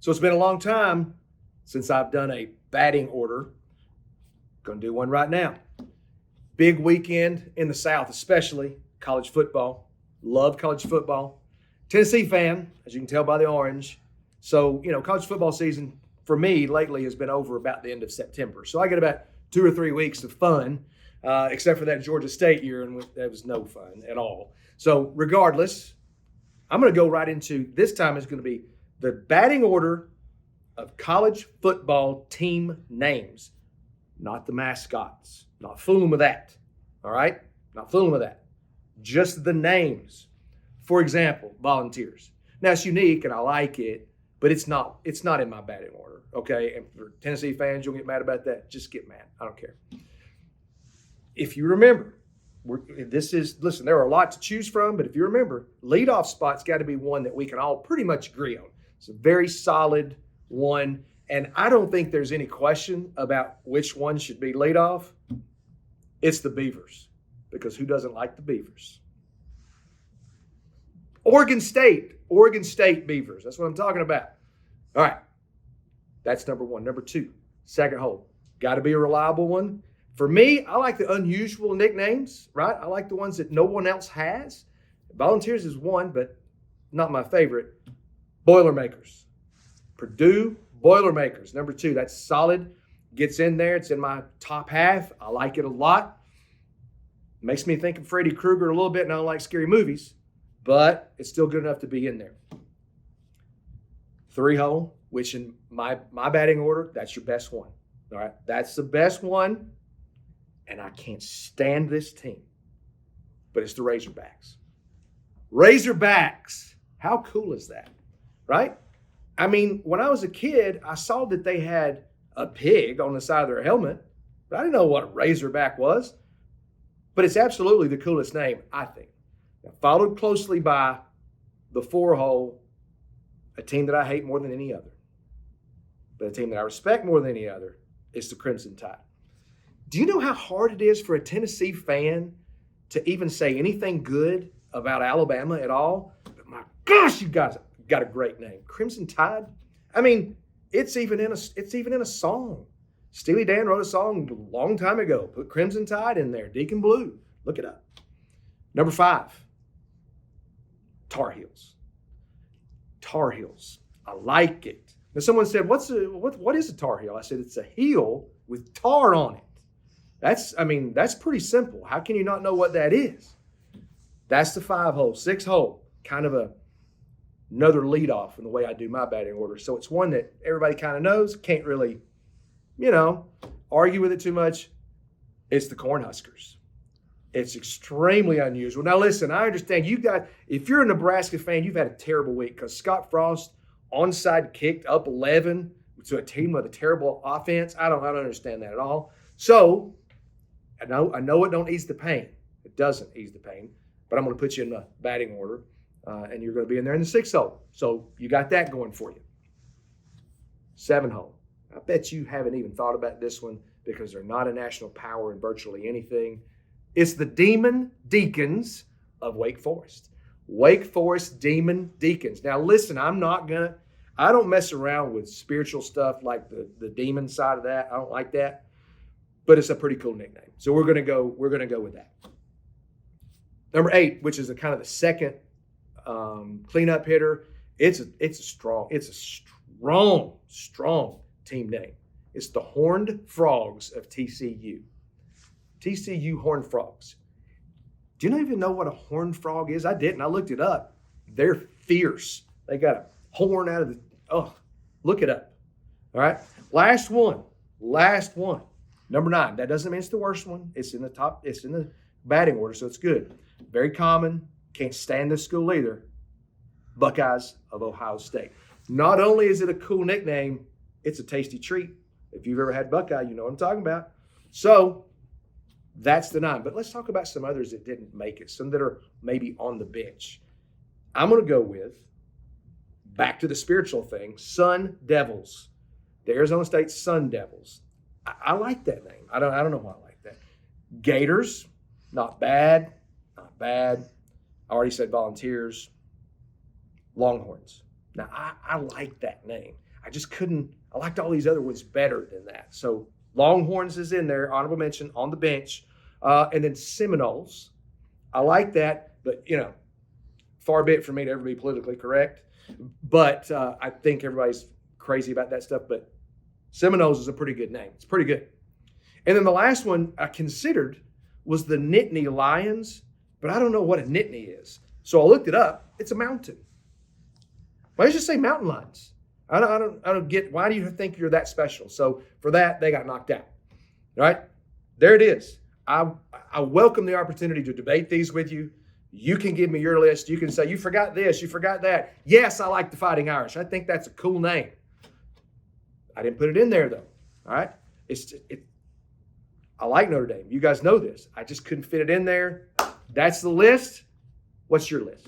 So it's been a long time since I've done a batting order. Going to do one right now. Big weekend in the South, especially college football. Love college football. Tennessee fan, as you can tell by the orange. So, college football season for me lately has been over about the end of September. So I get about 2 or 3 weeks of fun, except for that Georgia State year, and that was no fun at all. So regardless, I'm going to go right into, this time is going to be the batting order of college football team names, not the mascots. Not fooling with that, all right? Not fooling with that. Just the names. For example, Volunteers. Now, it's unique, and I like it, but it's not in my batting order, okay? And for Tennessee fans, you'll get mad about that. Just get mad. I don't care. If you remember, listen, there are a lot to choose from, but if you remember, leadoff spot's got to be one that we can all pretty much agree on. It's a very solid one, and I don't think there's any question about which one should be leadoff. It's the Beavers, because who doesn't like the Beavers? Oregon State Beavers. That's what I'm talking about. All right, that's number one. Number two, second hole. Got to be a reliable one. For me, I like the unusual nicknames, right? I like the ones that no one else has. Volunteers is one, but not my favorite. Boilermakers. Purdue Boilermakers. Number two, that's solid. Gets in there. It's in my top half. I like it a lot. Makes me think of Freddy Krueger a little bit, and I don't like scary movies, but it's still good enough to be in there. Three hole, which in my batting order, that's your best one. All right, that's the best one. And I can't stand this team, but it's the Razorbacks. Razorbacks. How cool is that, right? I mean, when I was a kid, I saw that they had a pig on the side of their helmet, but I didn't know what a Razorback was. But it's absolutely the coolest name, I think. Now, followed closely by the four hole, a team that I hate more than any other. But a team that I respect more than any other is the Crimson Tide. Do you know how hard it is for a Tennessee fan to even say anything good about Alabama at all? But my gosh, you guys got a great name. Crimson Tide? I mean, it's even in a song. Steely Dan wrote a song a long time ago. Put Crimson Tide in there. Deacon Blue. Look it up. Number 5, Tar Heels. Tar Heels. I like it. Now, someone said, what is a Tar Heel? I said, it's a heel with tar on it. That's pretty simple. How can you not know what that is? That's the 5 hole. 6 hole, kind of another leadoff in the way I do my batting order. So it's one that everybody kind of knows, can't really, argue with it too much. It's the Cornhuskers. It's extremely unusual. Now, listen, I understand you guys, if you're a Nebraska fan, you've had a terrible week because Scott Frost onside kicked up 11 to a team with a terrible offense. I don't understand that at all. So I know it don't ease the pain. It doesn't ease the pain, but I'm going to put you in the batting order, and you're going to be in there in the 6 hole. So you got that going for you. 7 hole. I bet you haven't even thought about this one because they're not a national power in virtually anything. It's the Demon Deacons of Wake Forest. Wake Forest Demon Deacons. Now listen, I don't mess around with spiritual stuff like the demon side of that. I don't like that. But it's a pretty cool nickname. So we're gonna go with that. Number 8, which is kind of the second cleanup hitter. It's a strong team name. It's the Horned Frogs of TCU. TCU Horned Frogs. Do you even know what a horned frog is? I didn't. I looked it up. They're fierce. They got a horn out of look it up. All right. Last one. Number 9. That doesn't mean it's the worst one. It's in the top. It's in the batting order, so it's good. Very common. Can't stand this school either. Buckeyes of Ohio State. Not only is it a cool nickname, it's a tasty treat. If you've ever had Buckeye, you know what I'm talking about. So that's the 9. But let's talk about some others that didn't make it, some that are maybe on the bench. I'm going to go with, back to the spiritual thing, Sun Devils. The Arizona State Sun Devils. I like that name. I don't know why I like that. Gators, not bad. I already said Volunteers. Longhorns. Now, I like that name. I just couldn't. I liked all these other ones better than that. So Longhorns is in there, honorable mention on the bench, and then Seminoles. I like that, but far be it for me to ever be politically correct. But I think everybody's crazy about that stuff. But Seminoles is a pretty good name. It's pretty good. And then the last one I considered was the Nittany Lions, but I don't know what a Nittany is. So I looked it up. It's a mountain. Why don't you just say mountain lions? I don't get, why do you think you're that special? So for that, they got knocked out. All right, there it is. I welcome the opportunity to debate these with you. You can give me your list. You can say, you forgot this, you forgot that. Yes, I like the Fighting Irish. I think that's a cool name. I didn't put it in there, though. All right, I like Notre Dame. You guys know this. I just couldn't fit it in there. That's the list. What's your list?